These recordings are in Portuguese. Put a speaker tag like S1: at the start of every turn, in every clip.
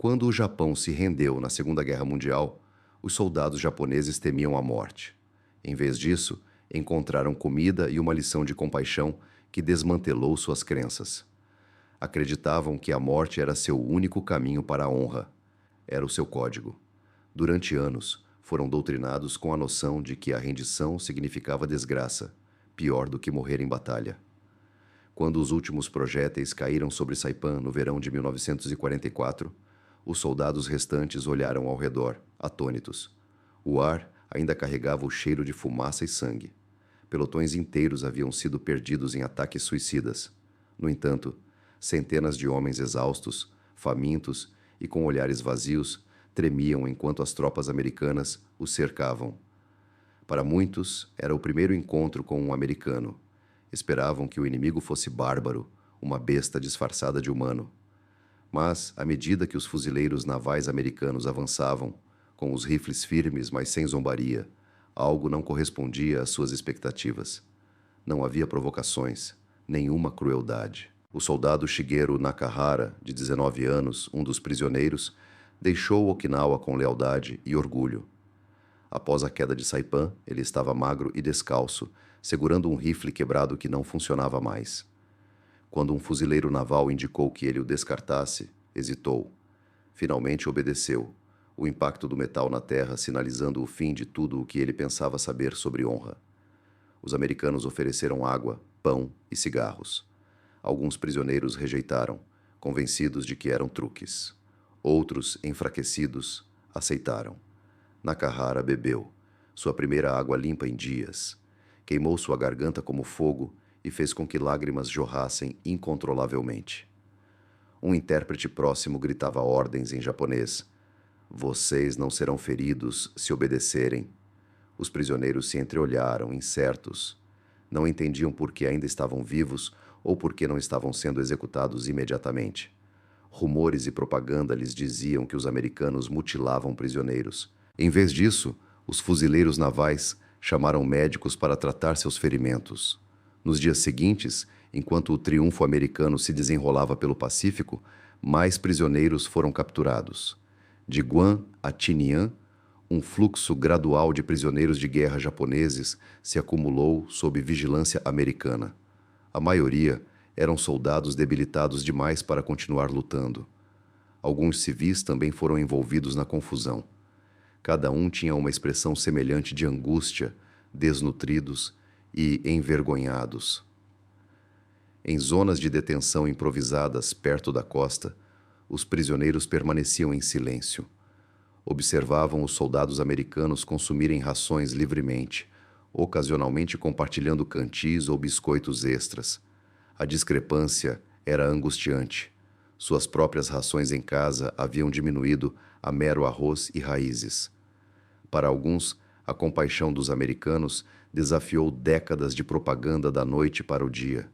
S1: Quando o Japão se rendeu na Segunda Guerra Mundial, os soldados japoneses temiam a morte. Em vez disso, encontraram comida e uma lição de compaixão que desmantelou suas crenças. Acreditavam que a morte era seu único caminho para a honra. Era o seu código. Durante anos, foram doutrinados com a noção de que a rendição significava desgraça, pior do que morrer em batalha. Quando os últimos projéteis caíram sobre Saipan no verão de 1944, os soldados restantes olharam ao redor, atônitos. O ar ainda carregava o cheiro de fumaça e sangue. Pelotões inteiros haviam sido perdidos em ataques suicidas. No entanto, centenas de homens exaustos, famintos e com olhares vazios tremiam enquanto as tropas americanas os cercavam. Para muitos, era o primeiro encontro com um americano. Esperavam que o inimigo fosse bárbaro, uma besta disfarçada de humano. Mas, à medida que os fuzileiros navais americanos avançavam, com os rifles firmes, mas sem zombaria, algo não correspondia às suas expectativas. Não havia provocações, nenhuma crueldade. O soldado Shigeru Nakahara, de 19 anos, um dos prisioneiros, deixou Okinawa com lealdade e orgulho. Após a queda de Saipan, ele estava magro e descalço, segurando um rifle quebrado que não funcionava mais. Quando um fuzileiro naval indicou que ele o descartasse, hesitou. Finalmente obedeceu, o impacto do metal na terra sinalizando o fim de tudo o que ele pensava saber sobre honra. Os americanos ofereceram água, pão e cigarros. Alguns prisioneiros rejeitaram, convencidos de que eram truques. Outros, enfraquecidos, aceitaram. Nakahara bebeu, sua primeira água limpa em dias. Queimou sua garganta como fogo e fez com que lágrimas jorrassem incontrolavelmente. Um intérprete próximo gritava ordens em japonês. Vocês não serão feridos se obedecerem. Os prisioneiros se entreolharam, incertos. Não entendiam por que ainda estavam vivos ou por que não estavam sendo executados imediatamente. Rumores e propaganda lhes diziam que os americanos mutilavam prisioneiros. Em vez disso, os fuzileiros navais chamaram médicos para tratar seus ferimentos. Nos dias seguintes, enquanto o triunfo americano se desenrolava pelo Pacífico, mais prisioneiros foram capturados. De Guam a Tinian, um fluxo gradual de prisioneiros de guerra japoneses se acumulou sob vigilância americana. A maioria eram soldados debilitados demais para continuar lutando. Alguns civis também foram envolvidos na confusão. Cada um tinha uma expressão semelhante de angústia, desnutridos e envergonhados. Em zonas de detenção improvisadas perto da costa, os prisioneiros permaneciam em silêncio. Observavam os soldados americanos consumirem rações livremente, ocasionalmente compartilhando cantis ou biscoitos extras. A discrepância era angustiante. Suas próprias rações em casa haviam diminuído a mero arroz e raízes. Para alguns, a compaixão dos americanos desafiou décadas de propaganda da noite para o dia.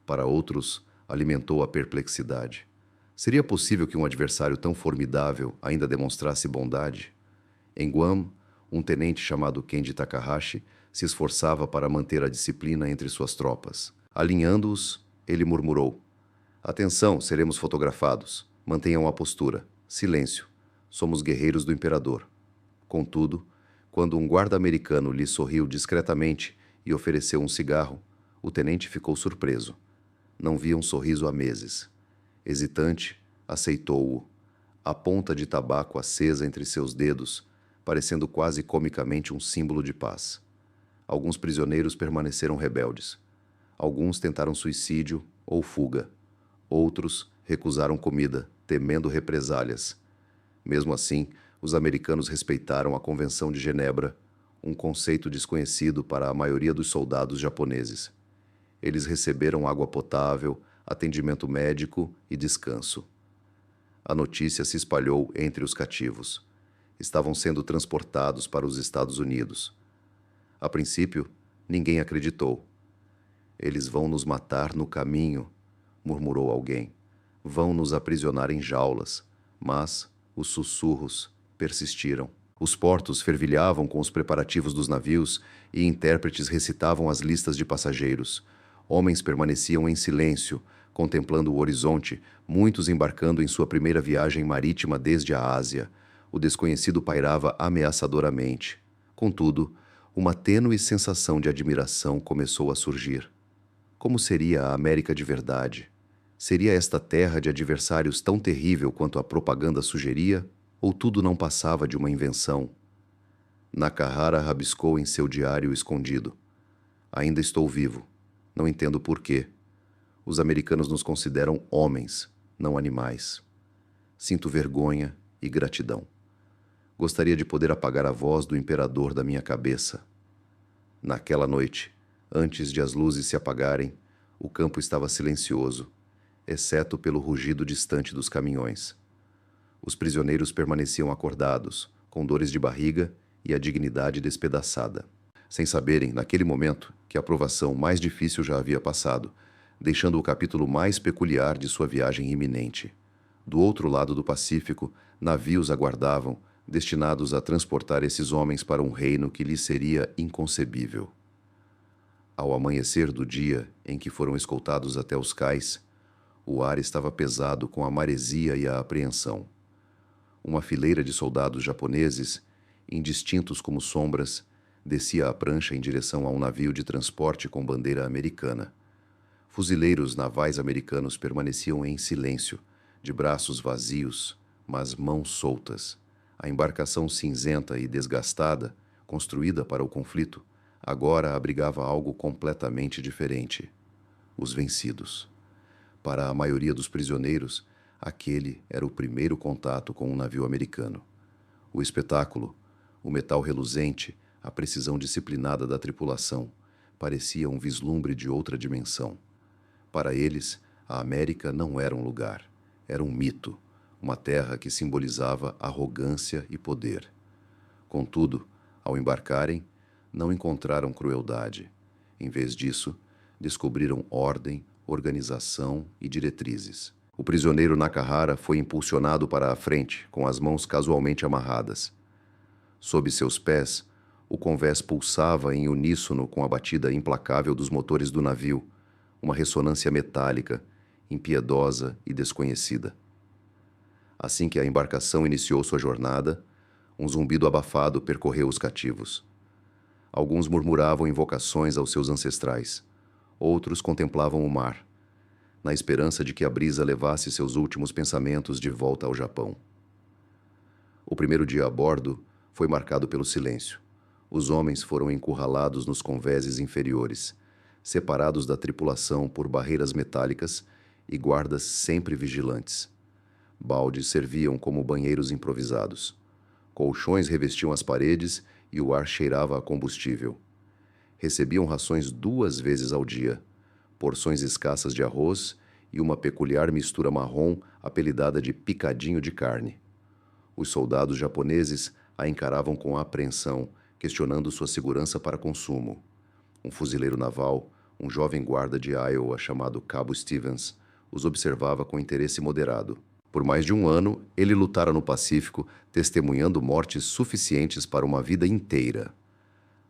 S1: Para outros, alimentou a perplexidade. Seria possível que um adversário tão formidável ainda demonstrasse bondade? Em Guam, um tenente chamado Kenji Takahashi se esforçava para manter a disciplina entre suas tropas. Alinhando-os, ele murmurou: Atenção, seremos fotografados. Mantenham a postura. Silêncio. Somos guerreiros do imperador. Contudo, quando um guarda americano lhe sorriu discretamente e ofereceu um cigarro, o tenente ficou surpreso. Não via um sorriso há meses. Hesitante, aceitou-o, a ponta de tabaco acesa entre seus dedos, parecendo quase comicamente um símbolo de paz. Alguns prisioneiros permaneceram rebeldes. Alguns tentaram suicídio ou fuga. Outros recusaram comida, temendo represálias. Mesmo assim, os americanos respeitaram a Convenção de Genebra, um conceito desconhecido para a maioria dos soldados japoneses. Eles receberam água potável, atendimento médico e descanso. A notícia se espalhou entre os cativos. Estavam sendo transportados para os Estados Unidos. A princípio, ninguém acreditou. Eles vão nos matar no caminho, murmurou alguém. Vão nos aprisionar em jaulas. Mas os sussurros persistiram. Os portos fervilhavam com os preparativos dos navios e intérpretes recitavam as listas de passageiros. Homens permaneciam em silêncio, Contemplando o horizonte, muitos embarcando em sua primeira viagem marítima desde a Ásia, o desconhecido pairava ameaçadoramente. Contudo, uma tênue sensação de admiração começou a surgir. Como seria a América de verdade? Seria esta terra de adversários tão terrível quanto a propaganda sugeria? Ou tudo não passava de uma invenção? Nakahara rabiscou em seu diário escondido. Ainda estou vivo. Não entendo por quê. Os americanos nos consideram homens, não animais. Sinto vergonha e gratidão. Gostaria de poder apagar a voz do imperador da minha cabeça. Naquela noite, antes de as luzes se apagarem, o campo estava silencioso, exceto pelo rugido distante dos caminhões. Os prisioneiros permaneciam acordados, com dores de barriga e a dignidade despedaçada, sem saberem, naquele momento, que a provação mais difícil já havia passado, deixando o capítulo mais peculiar de sua viagem iminente. Do outro lado do Pacífico, navios aguardavam, destinados a transportar esses homens para um reino que lhes seria inconcebível. Ao amanhecer do dia em que foram escoltados até os cais, o ar estava pesado com a maresia e a apreensão. Uma fileira de soldados japoneses, indistintos como sombras, descia a prancha em direção a um navio de transporte com bandeira americana. Fuzileiros navais americanos permaneciam em silêncio, de braços vazios, mas mãos soltas. A embarcação cinzenta e desgastada, construída para o conflito, agora abrigava algo completamente diferente: os vencidos. Para a maioria dos prisioneiros, aquele era o primeiro contato com um navio americano. O espetáculo, o metal reluzente, a precisão disciplinada da tripulação, parecia um vislumbre de outra dimensão. Para eles, a América não era um lugar, era um mito, uma terra que simbolizava arrogância e poder. Contudo, ao embarcarem, não encontraram crueldade. Em vez disso, descobriram ordem, organização e diretrizes. O prisioneiro Nakahara foi impulsionado para a frente, com as mãos casualmente amarradas. Sob seus pés, o convés pulsava em uníssono com a batida implacável dos motores do navio, uma ressonância metálica, impiedosa e desconhecida. Assim que a embarcação iniciou sua jornada, um zumbido abafado percorreu os cativos. Alguns murmuravam invocações aos seus ancestrais, outros contemplavam o mar, na esperança de que a brisa levasse seus últimos pensamentos de volta ao Japão. O primeiro dia a bordo foi marcado pelo silêncio. Os homens foram encurralados nos convéses inferiores, separados da tripulação por barreiras metálicas e guardas sempre vigilantes. Baldes serviam como banheiros improvisados. Colchões revestiam as paredes e o ar cheirava a combustível. Recebiam rações 2 vezes ao dia, porções escassas de arroz e uma peculiar mistura marrom apelidada de picadinho de carne. Os soldados japoneses a encaravam com apreensão, questionando sua segurança para consumo. Um fuzileiro naval, um jovem guarda de Iowa chamado Cabo Stevens, os observava com interesse moderado. Por mais de 1 ano, ele lutara no Pacífico, testemunhando mortes suficientes para uma vida inteira.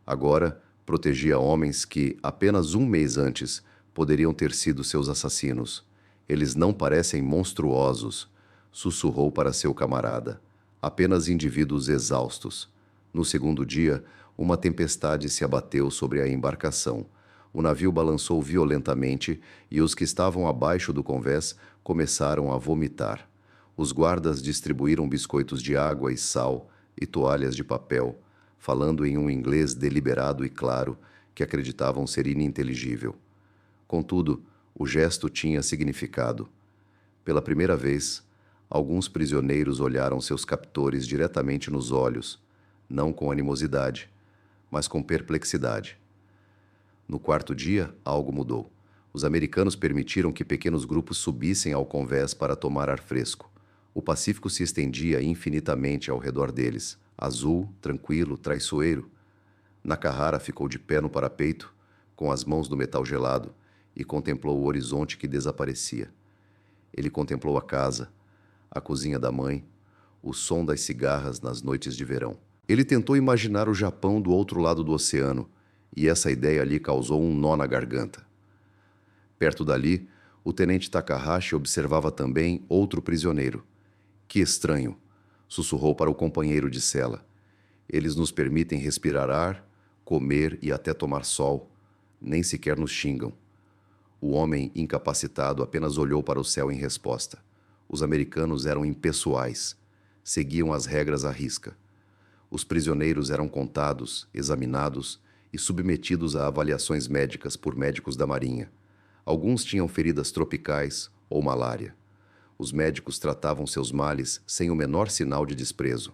S1: Agora, protegia homens que, apenas 1 mês antes, poderiam ter sido seus assassinos. Eles não parecem monstruosos, sussurrou para seu camarada. Apenas indivíduos exaustos. No segundo dia, uma tempestade se abateu sobre a embarcação. O navio balançou violentamente e os que estavam abaixo do convés começaram a vomitar. Os guardas distribuíram biscoitos de água e sal e toalhas de papel, falando em um inglês deliberado e claro que acreditavam ser ininteligível. Contudo, o gesto tinha significado. Pela primeira vez, alguns prisioneiros olharam seus captores diretamente nos olhos, não com animosidade, mas com perplexidade. No 4º dia, algo mudou. Os americanos permitiram que pequenos grupos subissem ao convés para tomar ar fresco. O Pacífico se estendia infinitamente ao redor deles, azul, tranquilo, traiçoeiro. Nakahara ficou de pé no parapeito, com as mãos no metal gelado, e contemplou o horizonte que desaparecia. Ele contemplou a casa, a cozinha da mãe, o som das cigarras nas noites de verão. Ele tentou imaginar o Japão do outro lado do oceano, e essa ideia lhe causou um nó na garganta. Perto dali, O tenente Takahashi observava também outro prisioneiro. Que estranho, sussurrou para o companheiro de cela. Eles nos permitem respirar ar, comer e até tomar sol. Nem sequer nos xingam. O homem incapacitado apenas olhou para o céu em resposta. Os americanos eram impessoais. Seguiam as regras à risca. Os prisioneiros eram contados, examinados e submetidos a avaliações médicas por médicos da Marinha. Alguns tinham feridas tropicais ou malária. Os médicos tratavam seus males sem o menor sinal de desprezo.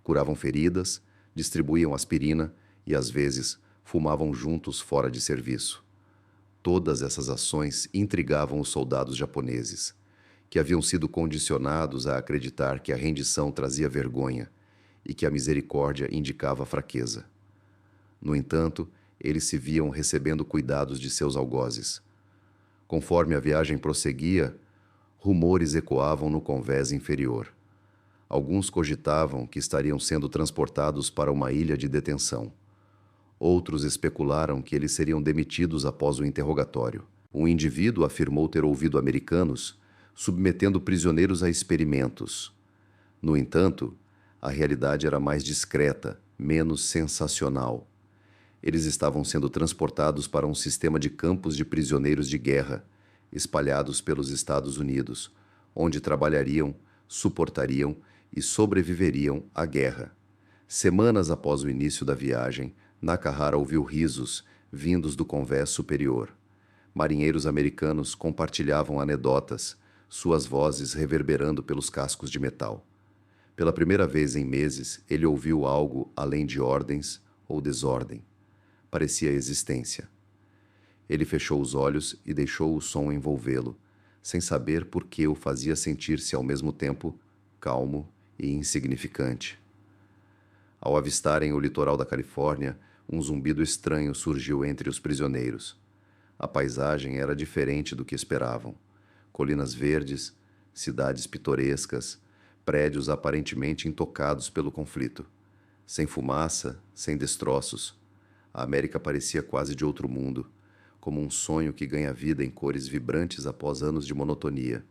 S1: Curavam feridas, distribuíam aspirina e, às vezes, fumavam juntos fora de serviço. Todas essas ações intrigavam os soldados japoneses, que haviam sido condicionados a acreditar que a rendição trazia vergonha e que a misericórdia indicava fraqueza. No entanto, eles se viam recebendo cuidados de seus algozes. Conforme a viagem prosseguia, rumores ecoavam no convés inferior. Alguns cogitavam que estariam sendo transportados para uma ilha de detenção. Outros especularam que eles seriam demitidos após o interrogatório. Um indivíduo afirmou ter ouvido americanos submetendo prisioneiros a experimentos. No entanto, a realidade era mais discreta, menos sensacional. Eles estavam sendo transportados para um sistema de campos de prisioneiros de guerra, espalhados pelos Estados Unidos, onde trabalhariam, suportariam e sobreviveriam à guerra. Semanas após o início da viagem, Nakahara ouviu risos vindos do convés superior. Marinheiros americanos compartilhavam anedotas, suas vozes reverberando pelos cascos de metal. Pela primeira vez em meses, ele ouviu algo além de ordens ou desordem. Parecia existência. Ele fechou os olhos e deixou o som envolvê-lo, sem saber por que o fazia sentir-se ao mesmo tempo calmo e insignificante. Ao avistarem o litoral da Califórnia, um zumbido estranho surgiu entre os prisioneiros. A paisagem era diferente do que esperavam. Colinas verdes, cidades pitorescas, prédios aparentemente intocados pelo conflito. Sem fumaça, sem destroços. A América parecia quase de outro mundo, como um sonho que ganha vida em cores vibrantes após anos de monotonia.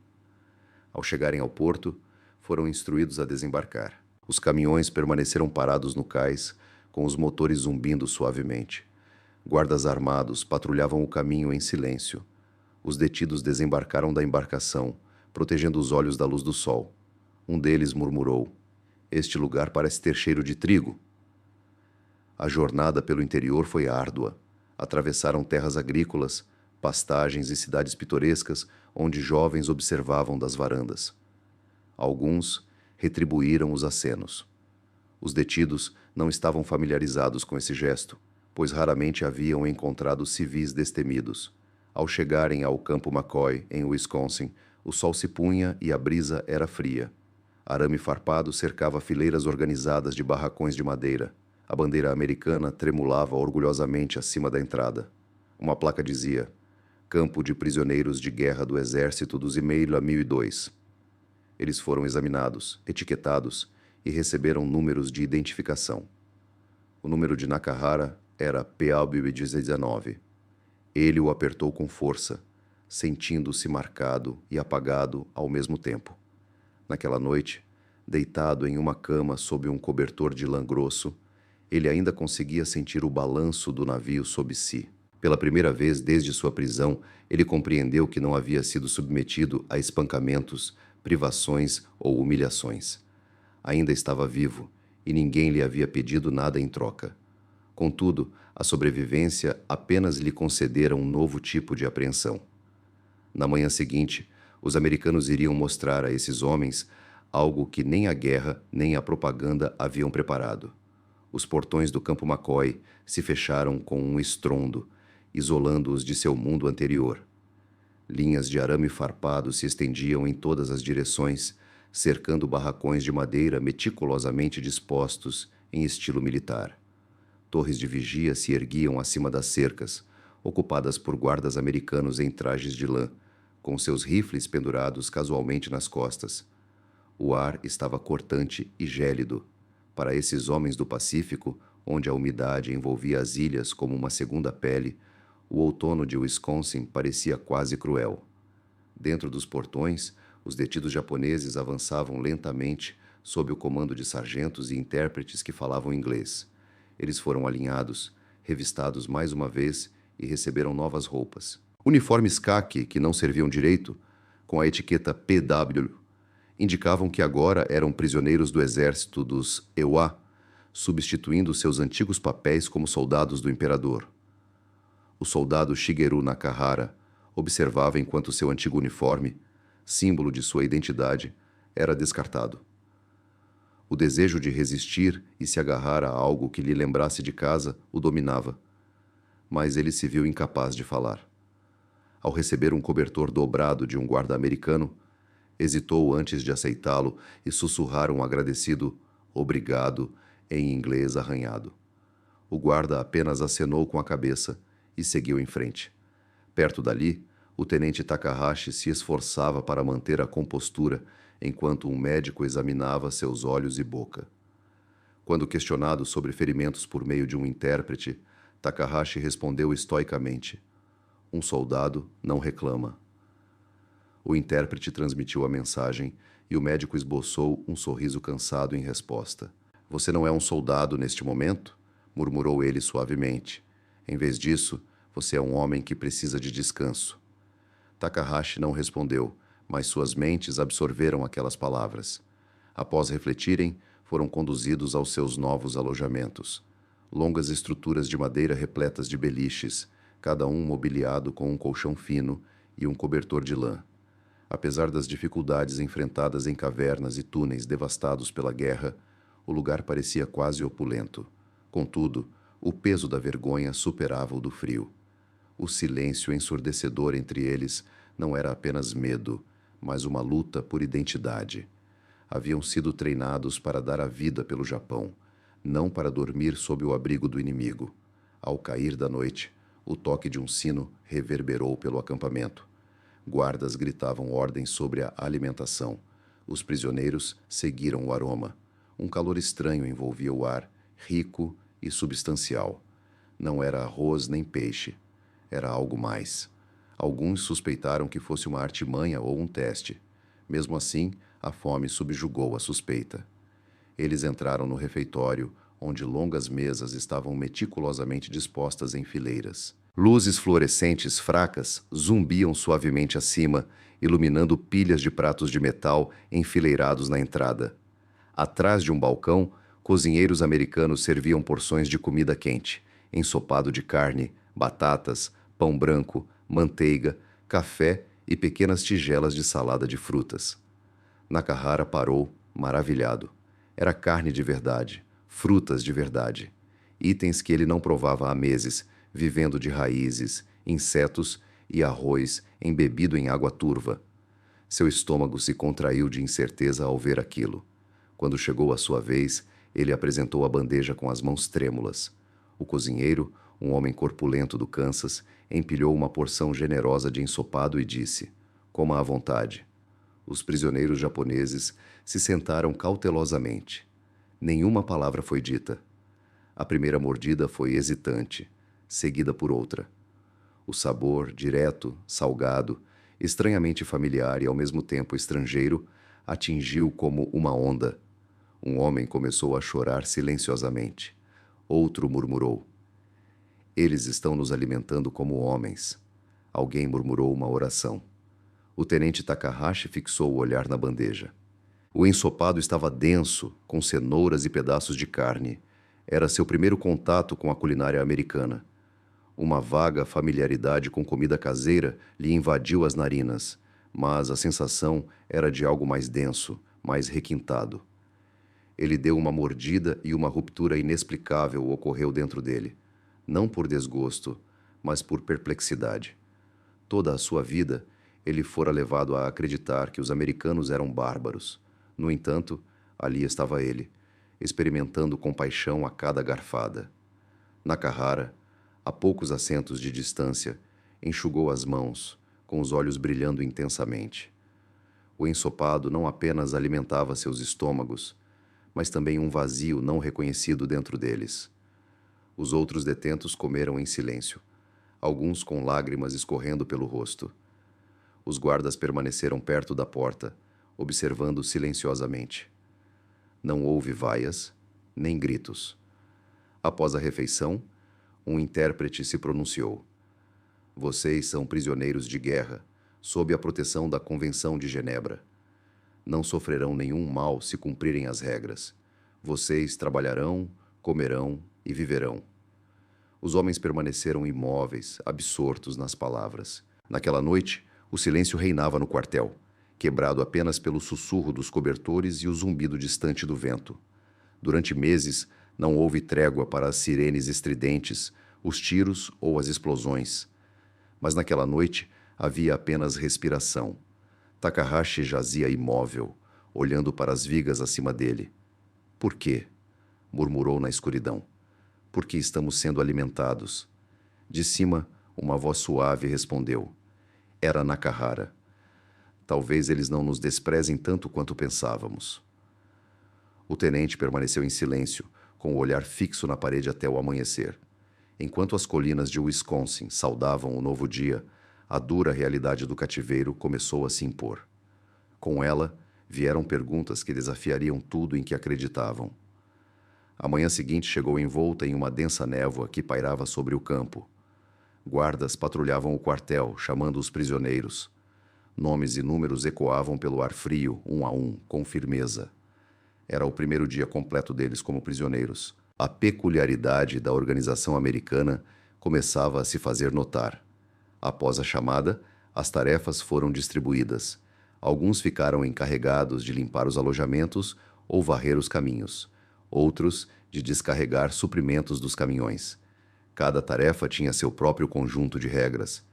S1: Ao chegarem ao porto, foram instruídos a desembarcar. Os caminhões permaneceram parados no cais, com os motores zumbindo suavemente. Guardas armados patrulhavam o caminho em silêncio. Os detidos desembarcaram da embarcação, protegendo os olhos da luz do sol. Um deles murmurou: "Este lugar parece ter cheiro de trigo." A jornada pelo interior foi árdua. Atravessaram terras agrícolas, pastagens e cidades pitorescas, onde jovens observavam das varandas. Alguns retribuíram os acenos. Os detidos não estavam familiarizados com esse gesto, pois raramente haviam encontrado civis destemidos. Ao chegarem ao campo McCoy, em Wisconsin, o sol se punha e a brisa era fria. Arame farpado cercava fileiras organizadas de barracões de madeira. A bandeira americana tremulava orgulhosamente acima da entrada. Uma placa dizia: "Campo de prisioneiros de guerra do Exército do Zimeila 1002. Eles foram examinados, etiquetados e receberam números de identificação. O número de Nakahara era PAB-19. Ele o apertou com força, sentindo-se marcado e apagado ao mesmo tempo. Naquela noite, deitado em uma cama sob um cobertor de lã grosso, ele ainda conseguia sentir o balanço do navio sob si. Pela primeira vez desde sua prisão, ele compreendeu que não havia sido submetido a espancamentos, privações ou humilhações. Ainda estava vivo e ninguém lhe havia pedido nada em troca. Contudo, a sobrevivência apenas lhe concedera um novo tipo de apreensão. Na manhã seguinte, os americanos iriam mostrar a esses homens algo que nem a guerra nem a propaganda haviam preparado. Os portões do campo McCoy se fecharam com um estrondo, isolando-os de seu mundo anterior. Linhas de arame farpado se estendiam em todas as direções, cercando barracões de madeira meticulosamente dispostos em estilo militar. Torres de vigia se erguiam acima das cercas, ocupadas por guardas americanos em trajes de lã, com seus rifles pendurados casualmente nas costas. O ar estava cortante e gélido. Para esses homens do Pacífico, onde a umidade envolvia as ilhas como uma segunda pele, o outono de Wisconsin parecia quase cruel. Dentro dos portões, os detidos japoneses avançavam lentamente sob o comando de sargentos e intérpretes que falavam inglês. Eles foram alinhados, revistados mais uma vez e receberam novas roupas. Uniformes caqui que não serviam direito, com a etiqueta PW, indicavam que agora eram prisioneiros do exército dos Ewa, substituindo seus antigos papéis como soldados do imperador. O soldado Shigeru Nakahara observava enquanto seu antigo uniforme, símbolo de sua identidade, era descartado. O desejo de resistir e se agarrar a algo que lhe lembrasse de casa o dominava, mas ele se viu incapaz de falar. Ao receber um cobertor dobrado de um guarda americano, hesitou antes de aceitá-lo e sussurrar um agradecido "obrigado" em inglês arranhado. O guarda apenas acenou com a cabeça e seguiu em frente. Perto dali, o tenente Takahashi se esforçava para manter a compostura enquanto um médico examinava seus olhos e boca. Quando questionado sobre ferimentos por meio de um intérprete, Takahashi respondeu estoicamente: "Um soldado não reclama." O intérprete transmitiu a mensagem e o médico esboçou um sorriso cansado em resposta. "Você não é um soldado neste momento?" murmurou ele suavemente. "Em vez disso, você é um homem que precisa de descanso." Takahashi não respondeu, mas suas mentes absorveram aquelas palavras. Após refletirem, foram conduzidos aos seus novos alojamentos. Longas estruturas de madeira repletas de beliches, cada um mobiliado com um colchão fino e um cobertor de lã. Apesar das dificuldades enfrentadas em cavernas e túneis devastados pela guerra, o lugar parecia quase opulento. Contudo, o peso da vergonha superava o do frio. O silêncio ensurdecedor entre eles não era apenas medo, mas uma luta por identidade. Haviam sido treinados para dar a vida pelo Japão, não para dormir sob o abrigo do inimigo. Ao cair da noite, o toque de um sino reverberou pelo acampamento. Guardas gritavam ordens sobre a alimentação. Os prisioneiros seguiram o aroma. Um calor estranho envolvia o ar, rico e substancial. Não era arroz nem peixe. Era algo mais. Alguns suspeitaram que fosse uma artimanha ou um teste. Mesmo assim, a fome subjugou a suspeita. Eles entraram no refeitório, onde longas mesas estavam meticulosamente dispostas em fileiras. Luzes fluorescentes fracas zumbiam suavemente acima, iluminando pilhas de pratos de metal enfileirados na entrada. Atrás de um balcão, cozinheiros americanos serviam porções de comida quente, ensopado de carne, batatas, pão branco, manteiga, café e pequenas tigelas de salada de frutas. Nakahara parou, maravilhado. Era carne de verdade, frutas de verdade. Itens que ele não provava há meses, vivendo de raízes, insetos e arroz embebido em água turva. Seu estômago se contraiu de incerteza ao ver aquilo. Quando chegou a sua vez, ele apresentou a bandeja com as mãos trêmulas. O cozinheiro, um homem corpulento do Kansas, empilhou uma porção generosa de ensopado e disse: "Coma à vontade." Os prisioneiros japoneses se sentaram cautelosamente. Nenhuma palavra foi dita. A primeira mordida foi hesitante, seguida por outra. O sabor, direto, salgado, estranhamente familiar e ao mesmo tempo estrangeiro, atingiu como uma onda. Um homem começou a chorar silenciosamente. Outro murmurou: "Eles estão nos alimentando como homens." Alguém murmurou uma oração. O tenente Takahashi fixou o olhar na bandeja. O ensopado estava denso, com cenouras e pedaços de carne. Era seu primeiro contato com a culinária americana. Uma vaga familiaridade com comida caseira lhe invadiu as narinas, mas a sensação era de algo mais denso, mais requintado. Ele deu uma mordida e uma ruptura inexplicável ocorreu dentro dele. Não por desgosto, mas por perplexidade. Toda a sua vida, ele fora levado a acreditar que os americanos eram bárbaros. No entanto, ali estava ele, experimentando compaixão a cada garfada. Nakahara, a poucos assentos de distância, enxugou as mãos, com os olhos brilhando intensamente. O ensopado não apenas alimentava seus estômagos, mas também um vazio não reconhecido dentro deles. Os outros detentos comeram em silêncio, alguns com lágrimas escorrendo pelo rosto. Os guardas permaneceram perto da porta, observando silenciosamente. Não houve vaias, nem gritos. Após a refeição, um intérprete se pronunciou. Vocês são prisioneiros de guerra, sob a proteção da Convenção de Genebra. Não sofrerão nenhum mal se cumprirem as regras. Vocês trabalharão, comerão e viverão. Os homens permaneceram imóveis, absortos nas palavras. Naquela noite, o silêncio reinava no quartel, quebrado apenas pelo sussurro dos cobertores e o zumbido distante do vento. Durante meses, não houve trégua para as sirenes estridentes, os tiros ou as explosões. Mas naquela noite havia apenas respiração. Takahashi jazia imóvel, olhando para as vigas acima dele. Por quê? Murmurou na escuridão. Porque estamos sendo alimentados. De cima, uma voz suave respondeu. Era Nakahara. Talvez eles não nos desprezem tanto quanto pensávamos. O tenente permaneceu em silêncio, com o olhar fixo na parede até o amanhecer. Enquanto as colinas de Wisconsin saudavam o novo dia, a dura realidade do cativeiro começou a se impor. Com ela, vieram perguntas que desafiariam tudo em que acreditavam. A manhã seguinte chegou envolta em uma densa névoa que pairava sobre o campo. Guardas patrulhavam o quartel, chamando os prisioneiros. Nomes e números ecoavam pelo ar frio, um a um, com firmeza. Era o primeiro dia completo deles como prisioneiros. A peculiaridade da organização americana começava a se fazer notar. Após a chamada, as tarefas foram distribuídas. Alguns ficaram encarregados de limpar os alojamentos ou varrer os caminhos. Outros de descarregar suprimentos dos caminhões. Cada tarefa tinha seu próprio conjunto de regras,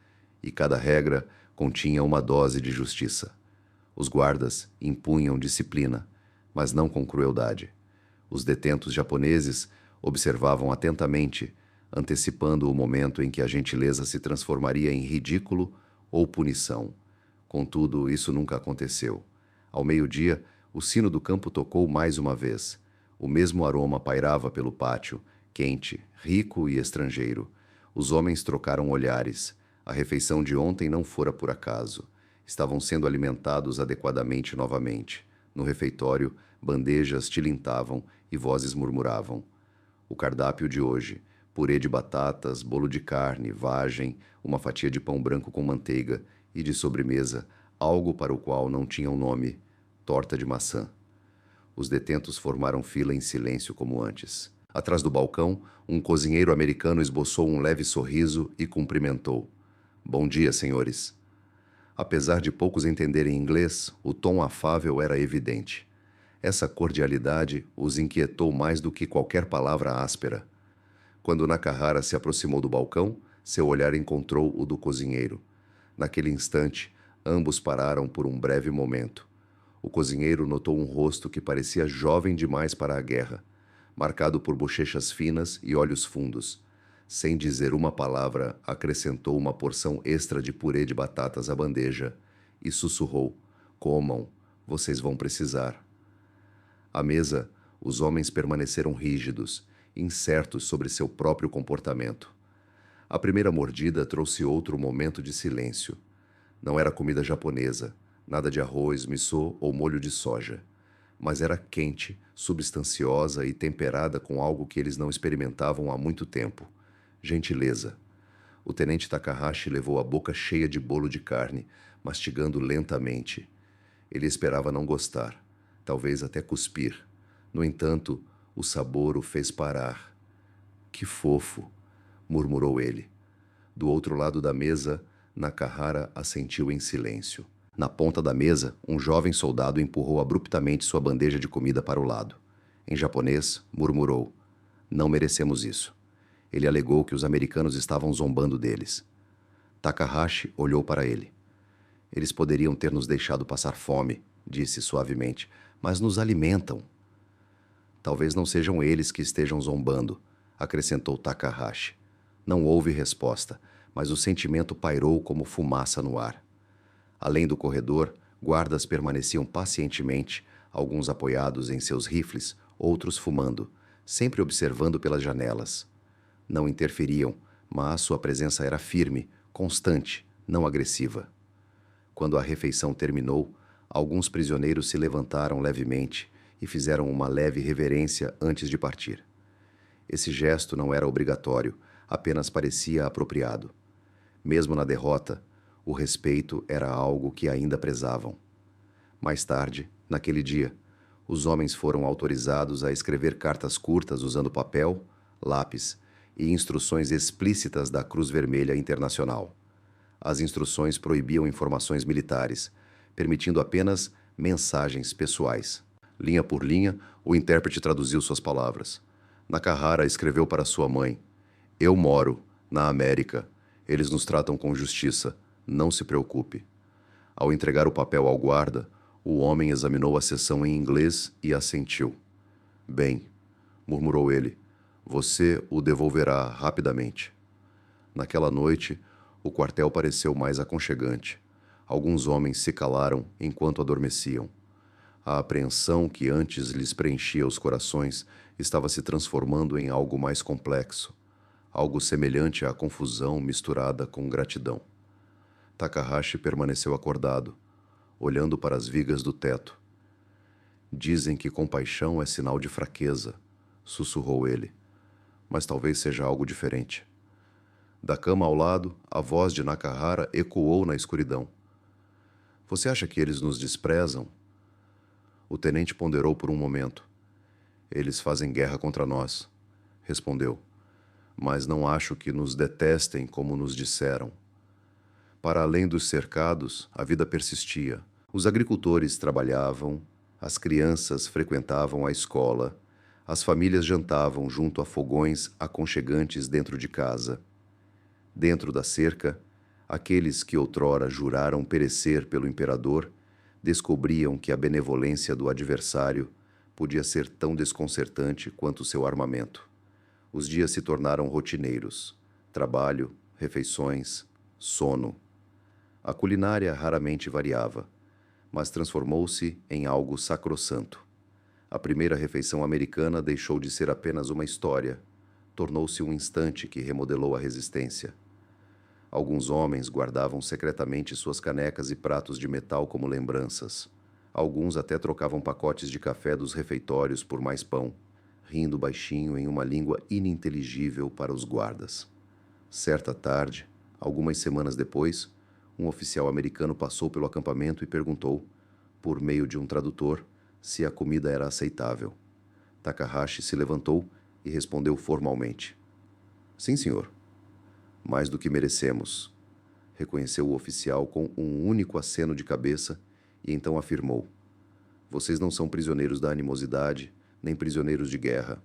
S1: e cada regra continha uma dose de justiça. Os guardas impunham disciplina, mas não com crueldade. Os detentos japoneses observavam atentamente, antecipando o momento em que a gentileza se transformaria em ridículo ou punição. Contudo, isso nunca aconteceu. Ao meio-dia, o sino do campo tocou mais uma vez. O mesmo aroma pairava pelo pátio, quente, rico e estrangeiro. Os homens trocaram olhares. A refeição de ontem não fora por acaso. Estavam sendo alimentados adequadamente novamente. No refeitório, bandejas tilintavam e vozes murmuravam. O cardápio de hoje: purê de batatas, bolo de carne, vagem, uma fatia de pão branco com manteiga e, de sobremesa, algo para o qual não tinha um nome: torta de maçã. Os detentos formaram fila em silêncio como antes. Atrás do balcão, um cozinheiro americano esboçou um leve sorriso e cumprimentou. Bom dia, senhores. Apesar de poucos entenderem inglês, o tom afável era evidente. Essa cordialidade os inquietou mais do que qualquer palavra áspera. Quando Nakahara se aproximou do balcão, seu olhar encontrou o do cozinheiro. Naquele instante, ambos pararam por um breve momento. O cozinheiro notou um rosto que parecia jovem demais para a guerra, marcado por bochechas finas e olhos fundos. Sem dizer uma palavra, acrescentou uma porção extra de purê de batatas à bandeja e sussurrou: comam, vocês vão precisar. À mesa, os homens permaneceram rígidos, incertos sobre seu próprio comportamento. A primeira mordida trouxe outro momento de silêncio. Não era comida japonesa, nada de arroz, missô ou molho de soja. Mas era quente, substanciosa e temperada com algo que eles não experimentavam há muito tempo: gentileza. O tenente Takahashi levou a boca cheia de bolo de carne, mastigando lentamente. Ele esperava não gostar, talvez até cuspir. No entanto, o sabor o fez parar. Que fofo, murmurou ele. Do outro lado da mesa, Nakahara assentiu em silêncio. Na ponta da mesa, um jovem soldado empurrou abruptamente sua bandeja de comida para o lado. Em japonês, murmurou: não merecemos isso. Ele alegou que os americanos estavam zombando deles. Takahashi olhou para ele. Eles poderiam ter nos deixado passar fome, disse suavemente, mas nos alimentam. Talvez não sejam eles que estejam zombando, acrescentou Takahashi. Não houve resposta, mas o sentimento pairou como fumaça no ar. Além do corredor, guardas permaneciam pacientemente, alguns apoiados em seus rifles, outros fumando, sempre observando pelas janelas. Não interferiam, mas sua presença era firme, constante, não agressiva. Quando a refeição terminou, alguns prisioneiros se levantaram levemente e fizeram uma leve reverência antes de partir. Esse gesto não era obrigatório, apenas parecia apropriado. Mesmo na derrota, o respeito era algo que ainda prezavam. Mais tarde, naquele dia, os homens foram autorizados a escrever cartas curtas usando papel, lápis e instruções explícitas da Cruz Vermelha Internacional. As instruções proibiam informações militares, permitindo apenas mensagens pessoais. Linha por linha, o intérprete traduziu suas palavras. Nakahara escreveu para sua mãe: "Eu moro na América. Eles nos tratam com justiça. Não se preocupe." Ao entregar o papel ao guarda, o homem examinou a seção em inglês e assentiu. "Bem", murmurou ele, "você o devolverá rapidamente." Naquela noite, o quartel pareceu mais aconchegante. Alguns homens se calaram enquanto adormeciam. A apreensão que antes lhes preenchia os corações estava se transformando em algo mais complexo, algo semelhante à confusão misturada com gratidão. Takahashi permaneceu acordado, olhando para as vigas do teto. "Dizem que compaixão é sinal de fraqueza", sussurrou ele, "mas talvez seja algo diferente." Da cama ao lado, a voz de Nakahara ecoou na escuridão. "Você acha que eles nos desprezam?" O tenente ponderou por um momento. "Eles fazem guerra contra nós", respondeu, "mas não acho que nos detestem como nos disseram." Para além dos cercados, a vida persistia. Os agricultores trabalhavam, as crianças frequentavam a escola, as famílias jantavam junto a fogões aconchegantes dentro de casa. Dentro da cerca, aqueles que outrora juraram perecer pelo imperador descobriam que a benevolência do adversário podia ser tão desconcertante quanto seu armamento. Os dias se tornaram rotineiros: trabalho, refeições, sono. A culinária raramente variava, mas transformou-se em algo sacrossanto. A primeira refeição americana deixou de ser apenas uma história, tornou-se um instante que remodelou a resistência. Alguns homens guardavam secretamente suas canecas e pratos de metal como lembranças. Alguns até trocavam pacotes de café dos refeitórios por mais pão, rindo baixinho em uma língua ininteligível para os guardas. Certa tarde, algumas semanas depois, um oficial americano passou pelo acampamento e perguntou, por meio de um tradutor, se a comida era aceitável. Takahashi se levantou e respondeu formalmente: "Sim, senhor." "Mais do que merecemos", reconheceu o oficial com um único aceno de cabeça e então afirmou: "Vocês não são prisioneiros da animosidade, nem prisioneiros de guerra."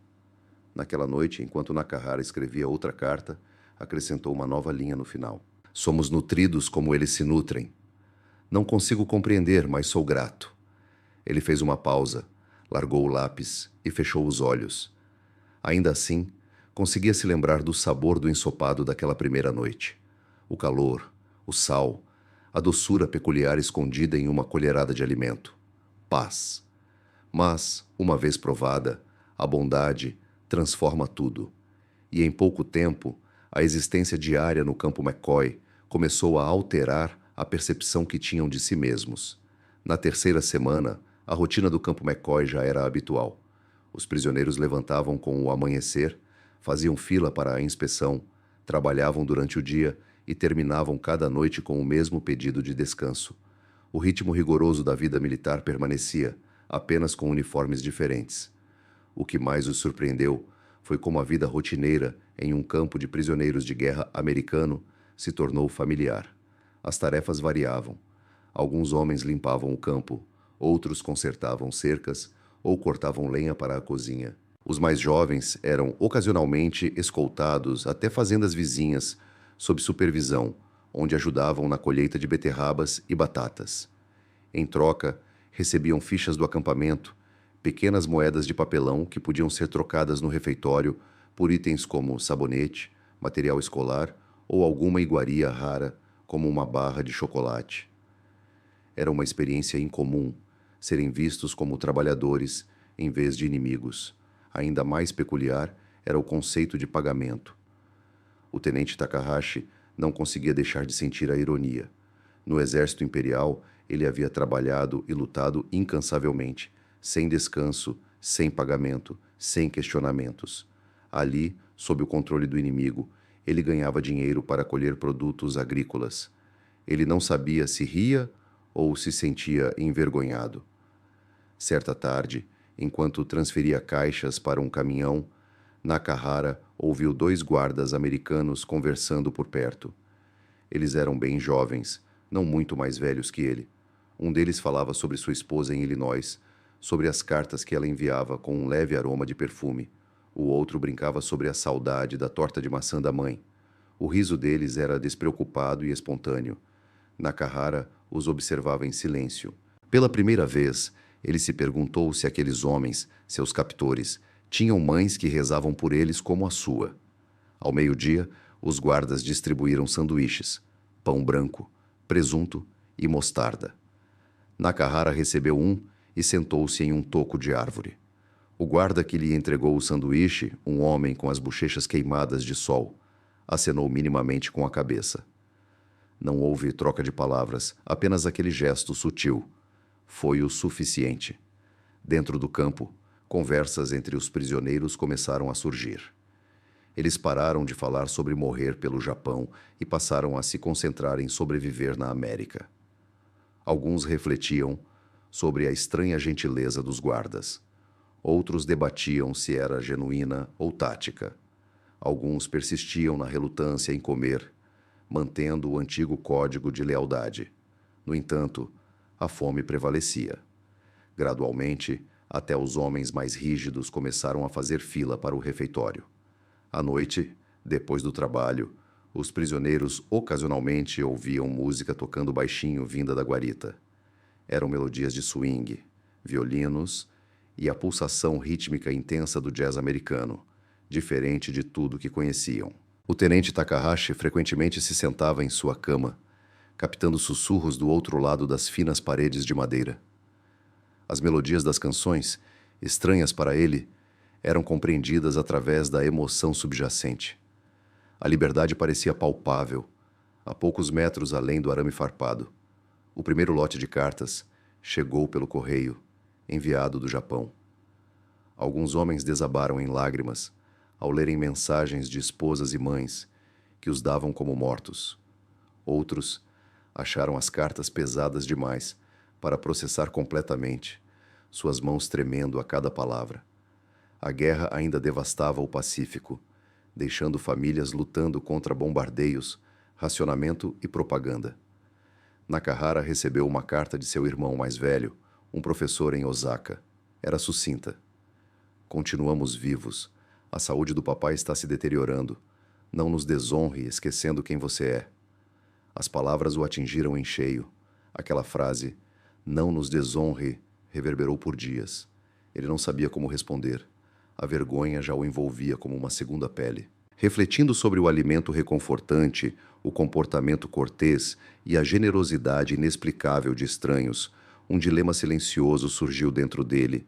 S1: Naquela noite, enquanto Nakahara escrevia outra carta, acrescentou uma nova linha no final: "Somos nutridos como eles se nutrem. Não consigo compreender, mas sou grato." Ele fez uma pausa, largou o lápis e fechou os olhos. Ainda assim, conseguia se lembrar do sabor do ensopado daquela primeira noite. O calor, o sal, a doçura peculiar escondida em uma colherada de alimento. Paz. Mas, uma vez provada, a bondade transforma tudo. E em pouco tempo, a existência diária no campo McCoy começou a alterar a percepção que tinham de si mesmos. Na terceira semana, a rotina do campo McCoy já era habitual. Os prisioneiros levantavam com o amanhecer, faziam fila para a inspeção, trabalhavam durante o dia e terminavam cada noite com o mesmo pedido de descanso. O ritmo rigoroso da vida militar permanecia, apenas com uniformes diferentes. O que mais os surpreendeu foi como a vida rotineira em um campo de prisioneiros de guerra americano se tornou familiar. As tarefas variavam. Alguns homens limpavam o campo, outros consertavam cercas ou cortavam lenha para a cozinha. Os mais jovens eram ocasionalmente escoltados até fazendas vizinhas, sob supervisão, onde ajudavam na colheita de beterrabas e batatas. Em troca, recebiam fichas do acampamento, pequenas moedas de papelão que podiam ser trocadas no refeitório por itens como sabonete, material escolar ou alguma iguaria rara, como uma barra de chocolate. Era uma experiência incomum serem vistos como trabalhadores em vez de inimigos. Ainda mais peculiar era o conceito de pagamento. O tenente Takahashi não conseguia deixar de sentir a ironia. No exército imperial, ele havia trabalhado e lutado incansavelmente, sem descanso, sem pagamento, sem questionamentos. Ali, sob o controle do inimigo, ele ganhava dinheiro para colher produtos agrícolas. Ele não sabia se ria ou se sentia envergonhado. Certa tarde, enquanto transferia caixas para um caminhão, Nakahara ouviu dois guardas americanos conversando por perto. Eles eram bem jovens, não muito mais velhos que ele. Um deles falava sobre sua esposa em Illinois, sobre as cartas que ela enviava com um leve aroma de perfume. O outro brincava sobre a saudade da torta de maçã da mãe. O riso deles era despreocupado e espontâneo. Nakahara os observava em silêncio. Pela primeira vez, ele se perguntou se aqueles homens, seus captores, tinham mães que rezavam por eles como a sua. Ao meio-dia, os guardas distribuíram sanduíches, pão branco, presunto e mostarda. Nakahara recebeu um e sentou-se em um toco de árvore. O guarda que lhe entregou o sanduíche, um homem com as bochechas queimadas de sol, acenou minimamente com a cabeça. Não houve troca de palavras, apenas aquele gesto sutil. Foi o suficiente. Dentro do campo, conversas entre os prisioneiros começaram a surgir. Eles pararam de falar sobre morrer pelo Japão e passaram a se concentrar em sobreviver na América. Alguns refletiam sobre a estranha gentileza dos guardas. Outros debatiam se era genuína ou tática. Alguns persistiam na relutância em comer, mantendo o antigo código de lealdade. No entanto, a fome prevalecia. Gradualmente, até os homens mais rígidos começaram a fazer fila para o refeitório. À noite, depois do trabalho, os prisioneiros ocasionalmente ouviam música tocando baixinho vinda da guarita. Eram melodias de swing, violinos e a pulsação rítmica intensa do jazz americano, diferente de tudo que conheciam. O tenente Takahashi frequentemente se sentava em sua cama, captando sussurros do outro lado das finas paredes de madeira. As melodias das canções, estranhas para ele, eram compreendidas através da emoção subjacente. A liberdade parecia palpável, a poucos metros além do arame farpado. O primeiro lote de cartas chegou pelo correio, enviado do Japão. Alguns homens desabaram em lágrimas ao lerem mensagens de esposas e mães que os davam como mortos. Outros acharam as cartas pesadas demais para processar completamente, suas mãos tremendo a cada palavra. A guerra ainda devastava o Pacífico, deixando famílias lutando contra bombardeios, racionamento e propaganda. Nakahara recebeu uma carta de seu irmão mais velho, um professor em Osaka. Era sucinta. Continuamos vivos. A saúde do papai está se deteriorando. Não nos desonre esquecendo quem você é. As palavras o atingiram em cheio. Aquela frase, não nos desonre, reverberou por dias. Ele não sabia como responder. A vergonha já o envolvia como uma segunda pele. Refletindo sobre o alimento reconfortante, o comportamento cortês e a generosidade inexplicável de estranhos, um dilema silencioso surgiu dentro dele.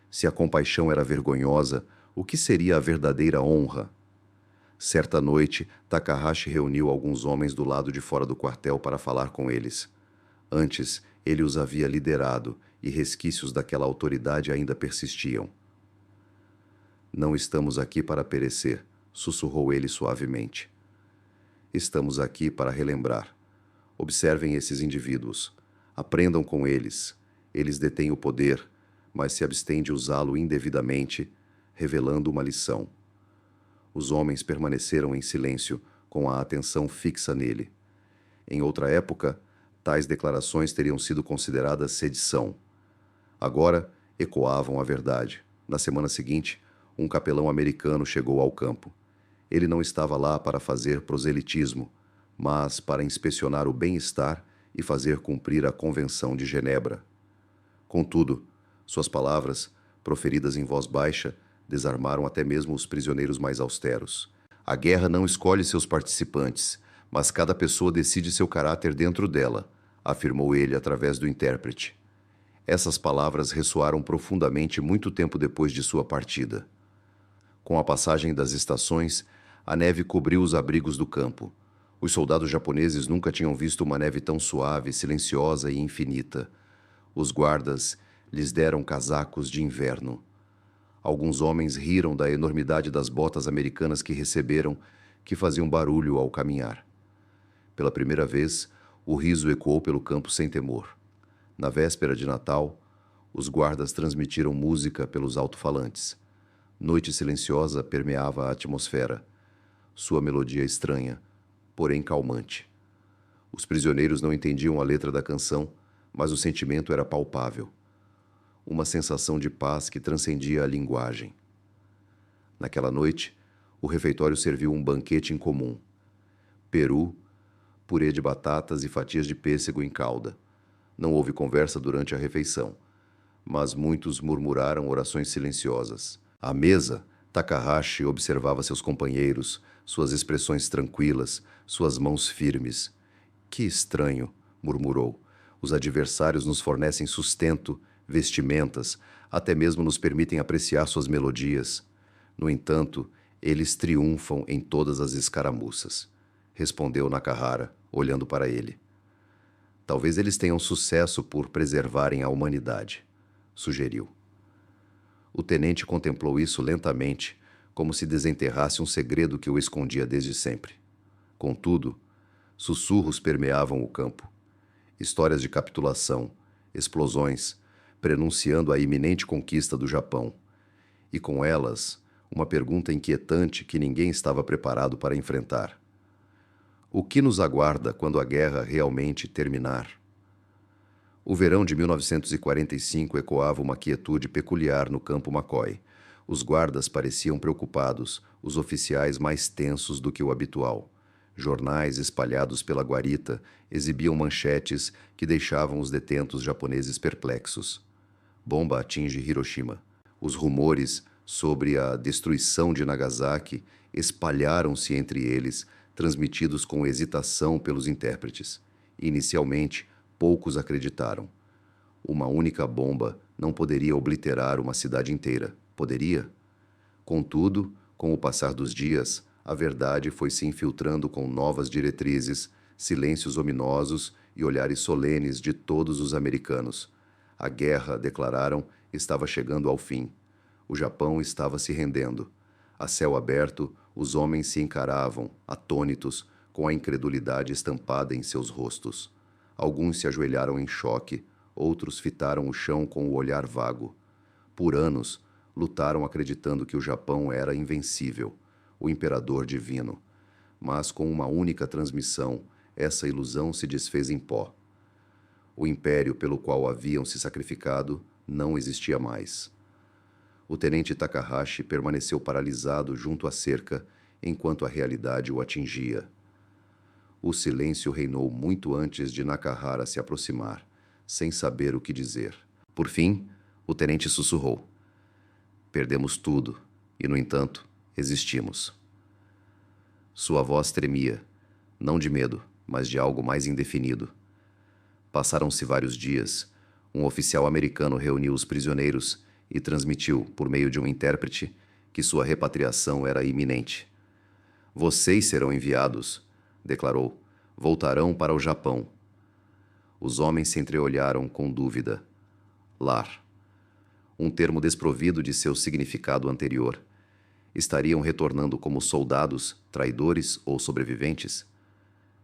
S1: Se a compaixão era vergonhosa, o que seria a verdadeira honra? Certa noite, Takahashi reuniu alguns homens do lado de fora do quartel para falar com eles. Antes, ele os havia liderado e resquícios daquela autoridade ainda persistiam. Não estamos aqui para perecer, sussurrou ele suavemente. Estamos aqui para relembrar. Observem esses indivíduos. Aprendam com eles. Eles detêm o poder, mas se abstêm de usá-lo indevidamente, revelando uma lição. Os homens permaneceram em silêncio, com a atenção fixa nele. Em outra época, tais declarações teriam sido consideradas sedição. Agora, ecoavam a verdade. Na semana seguinte, um capelão americano chegou ao campo. Ele não estava lá para fazer proselitismo, mas para inspecionar o bem-estar e fazer cumprir a Convenção de Genebra. Contudo, suas palavras, proferidas em voz baixa, desarmaram até mesmo os prisioneiros mais austeros. A guerra não escolhe seus participantes, mas cada pessoa decide seu caráter dentro dela, afirmou ele através do intérprete. Essas palavras ressoaram profundamente muito tempo depois de sua partida. Com a passagem das estações, a neve cobriu os abrigos do campo. Os soldados japoneses nunca tinham visto uma neve tão suave, silenciosa e infinita. Os guardas lhes deram casacos de inverno. Alguns homens riram da enormidade das botas americanas que receberam, que faziam barulho ao caminhar. Pela primeira vez, o riso ecoou pelo campo sem temor. Na véspera de Natal, os guardas transmitiram música pelos alto-falantes. Noite silenciosa permeava a atmosfera. Sua melodia estranha, porém calmante. Os prisioneiros não entendiam a letra da canção, mas o sentimento era palpável. Uma sensação de paz que transcendia a linguagem. Naquela noite, o refeitório serviu um banquete incomum. Peru, purê de batatas e fatias de pêssego em calda. Não houve conversa durante a refeição, mas muitos murmuraram orações silenciosas. À mesa, Takahashi observava seus companheiros, suas expressões tranquilas, suas mãos firmes. Que estranho, murmurou. Os adversários nos fornecem sustento, vestimentas, até mesmo nos permitem apreciar suas melodias. No entanto, eles triunfam em todas as escaramuças, respondeu Nakahara, olhando para ele. Talvez eles tenham sucesso por preservarem a humanidade, sugeriu. O tenente contemplou isso lentamente, como se desenterrasse um segredo que o escondia desde sempre. Contudo, sussurros permeavam o campo. Histórias de capitulação, explosões, prenunciando a iminente conquista do Japão. E com elas, uma pergunta inquietante que ninguém estava preparado para enfrentar. O que nos aguarda quando a guerra realmente terminar? O verão de 1945 ecoava uma quietude peculiar no campo McCoy. Os guardas pareciam preocupados, os oficiais mais tensos do que o habitual. Jornais espalhados pela guarita exibiam manchetes que deixavam os detentos japoneses perplexos. Bomba atinge Hiroshima. Os rumores sobre a destruição de Nagasaki espalharam-se entre eles, transmitidos com hesitação pelos intérpretes. Inicialmente, poucos acreditaram. Uma única bomba não poderia obliterar uma cidade inteira. Poderia? Contudo, com o passar dos dias, a verdade foi se infiltrando com novas diretrizes, silêncios ominosos e olhares solenes de todos os americanos. A guerra, declararam, estava chegando ao fim. O Japão estava se rendendo. A céu aberto, os homens se encaravam, atônitos, com a incredulidade estampada em seus rostos. Alguns se ajoelharam em choque, outros fitaram o chão com o olhar vago. Por anos, lutaram acreditando que o Japão era invencível, o imperador divino. Mas com uma única transmissão, essa ilusão se desfez em pó. O império pelo qual haviam se sacrificado não existia mais. O tenente Takahashi permaneceu paralisado junto à cerca, enquanto a realidade o atingia. O silêncio reinou muito antes de Nakahara se aproximar, sem saber o que dizer. Por fim, o tenente sussurrou. Perdemos tudo, e, no entanto, existimos. Sua voz tremia, não de medo, mas de algo mais indefinido. Passaram-se vários dias. Um oficial americano reuniu os prisioneiros e transmitiu, por meio de um intérprete, que sua repatriação era iminente. Vocês serão enviados, declarou. Voltarão para o Japão. Os homens se entreolharam com dúvida. Lar. Um termo desprovido de seu significado anterior. Estariam retornando como soldados, traidores ou sobreviventes?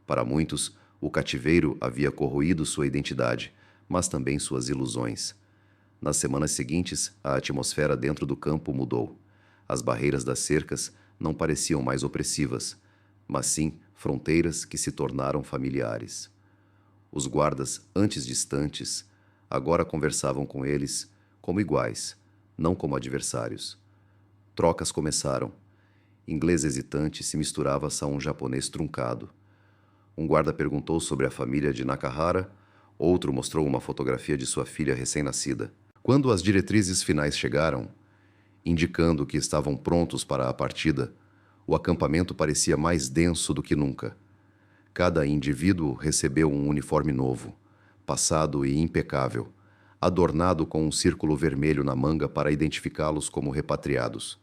S1: Para muitos, o cativeiro havia corroído sua identidade, mas também suas ilusões. Nas semanas seguintes, a atmosfera dentro do campo mudou. As barreiras das cercas não pareciam mais opressivas, mas sim fronteiras que se tornaram familiares. Os guardas, antes distantes, agora conversavam com eles como iguais, não como adversários. Trocas começaram. Inglês hesitante se misturava a um japonês truncado. Um guarda perguntou sobre a família de Nakahara, outro mostrou uma fotografia de sua filha recém-nascida. Quando as diretrizes finais chegaram, indicando que estavam prontos para a partida, o acampamento parecia mais denso do que nunca. Cada indivíduo recebeu um uniforme novo, passado e impecável, adornado com um círculo vermelho na manga para identificá-los como repatriados.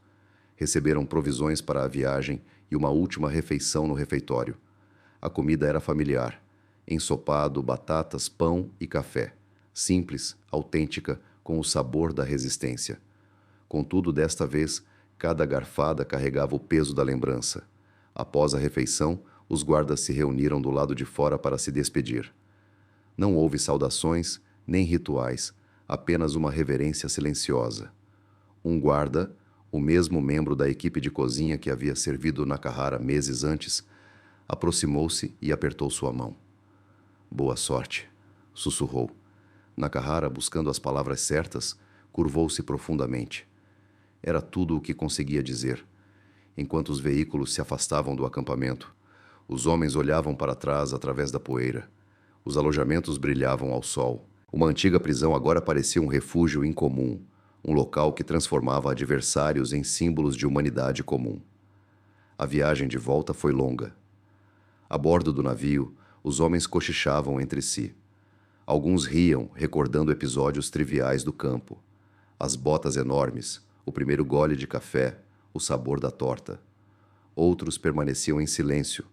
S1: Receberam provisões para a viagem e uma última refeição no refeitório. A comida era familiar: ensopado, batatas, pão e café. Simples, autêntica, com o sabor da resistência. Contudo, desta vez, cada garfada carregava o peso da lembrança. Após a refeição, os guardas se reuniram do lado de fora para se despedir. Não houve saudações, nem rituais, apenas uma reverência silenciosa. Um guarda, o mesmo membro da equipe de cozinha que havia servido Nakahara meses antes, aproximou-se e apertou sua mão. "Boa sorte", sussurrou. Nakahara, buscando as palavras certas, curvou-se profundamente. Era tudo o que conseguia dizer. Enquanto os veículos se afastavam do acampamento, os homens olhavam para trás através da poeira. Os alojamentos brilhavam ao sol. Uma antiga prisão agora parecia um refúgio incomum, um local que transformava adversários em símbolos de humanidade comum. A viagem de volta foi longa. A bordo do navio, os homens cochichavam entre si. Alguns riam, recordando episódios triviais do campo. As botas enormes, o primeiro gole de café, o sabor da torta. Outros permaneciam em silêncio,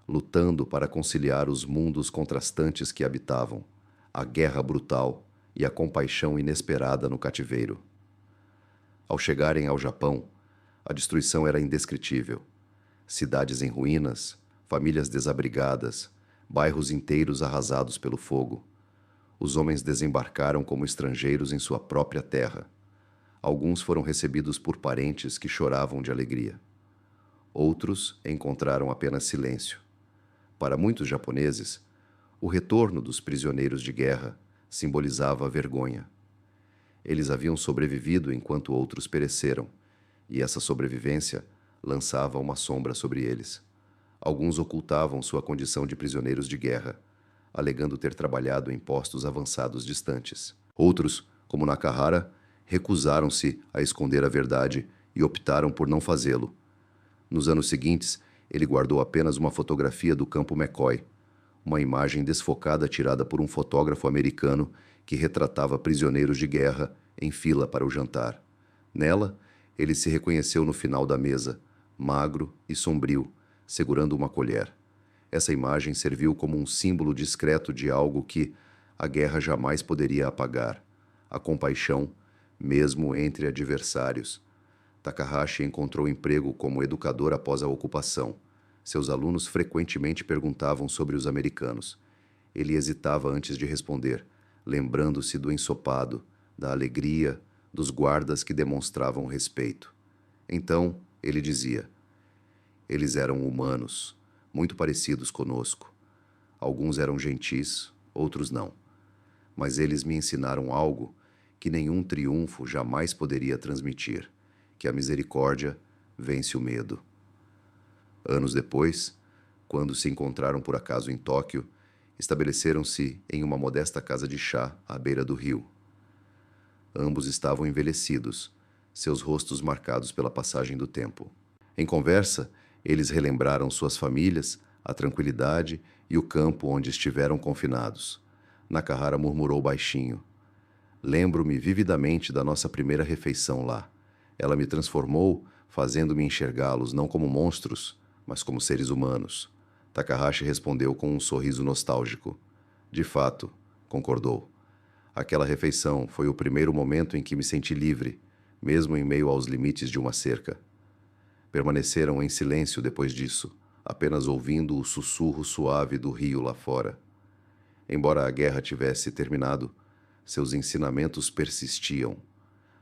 S1: lutando para conciliar os mundos contrastantes que habitavam, a guerra brutal e a compaixão inesperada no cativeiro. Ao chegarem ao Japão, a destruição era indescritível. Cidades em ruínas, famílias desabrigadas, bairros inteiros arrasados pelo fogo. Os homens desembarcaram como estrangeiros em sua própria terra. Alguns foram recebidos por parentes que choravam de alegria. Outros encontraram apenas silêncio. Para muitos japoneses, o retorno dos prisioneiros de guerra simbolizava a vergonha. Eles haviam sobrevivido enquanto outros pereceram, e essa sobrevivência lançava uma sombra sobre eles. Alguns ocultavam sua condição de prisioneiros de guerra, alegando ter trabalhado em postos avançados distantes. Outros, como Nakahara, recusaram-se a esconder a verdade e optaram por não fazê-lo. Nos anos seguintes, ele guardou apenas uma fotografia do campo McCoy, uma imagem desfocada tirada por um fotógrafo americano que retratava prisioneiros de guerra em fila para o jantar. Nela, ele se reconheceu no final da mesa, magro e sombrio, segurando uma colher. Essa imagem serviu como um símbolo discreto de algo que a guerra jamais poderia apagar: a compaixão, mesmo entre adversários. Takahashi encontrou emprego como educador após a ocupação. Seus alunos frequentemente perguntavam sobre os americanos. Ele hesitava antes de responder, lembrando-se do ensopado, da alegria, dos guardas que demonstravam respeito. Então, ele dizia: "Eles eram humanos, muito parecidos conosco. Alguns eram gentis, outros não. Mas eles me ensinaram algo que nenhum triunfo jamais poderia transmitir, que a misericórdia vence o medo." Anos depois, quando se encontraram por acaso em Tóquio, estabeleceram-se em uma modesta casa de chá à beira do rio. Ambos estavam envelhecidos, seus rostos marcados pela passagem do tempo. Em conversa, eles relembraram suas famílias, a tranquilidade e o campo onde estiveram confinados. Nakahara murmurou baixinho: "Lembro-me vividamente da nossa primeira refeição lá. Ela me transformou, fazendo-me enxergá-los não como monstros, mas como seres humanos." Takahashi respondeu com um sorriso nostálgico. "De fato", concordou. "Aquela refeição foi o primeiro momento em que me senti livre, mesmo em meio aos limites de uma cerca." Permaneceram em silêncio depois disso, apenas ouvindo o sussurro suave do rio lá fora. Embora a guerra tivesse terminado, seus ensinamentos persistiam.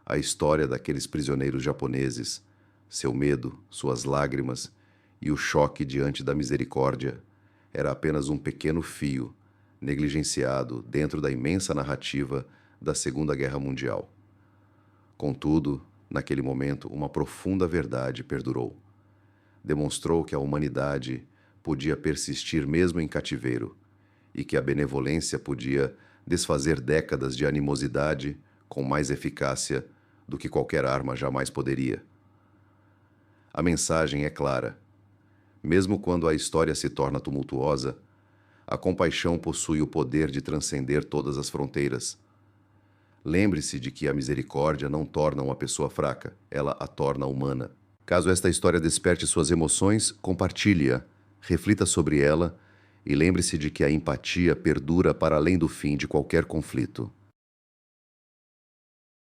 S1: A história daqueles prisioneiros japoneses, seu medo, suas lágrimas e o choque diante da misericórdia, era apenas um pequeno fio, negligenciado dentro da imensa narrativa da Segunda Guerra Mundial. Contudo, naquele momento, uma profunda verdade perdurou. Demonstrou que a humanidade podia persistir mesmo em cativeiro e que a benevolência podia desfazer décadas de animosidade com mais eficácia do que qualquer arma jamais poderia. A mensagem é clara. Mesmo quando a história se torna tumultuosa, a compaixão possui o poder de transcender todas as fronteiras. Lembre-se de que a misericórdia não torna uma pessoa fraca, ela a torna humana. Caso esta história desperte suas emoções, compartilhe-a, reflita sobre ela E lembre-se de que a empatia perdura para além do fim de qualquer conflito.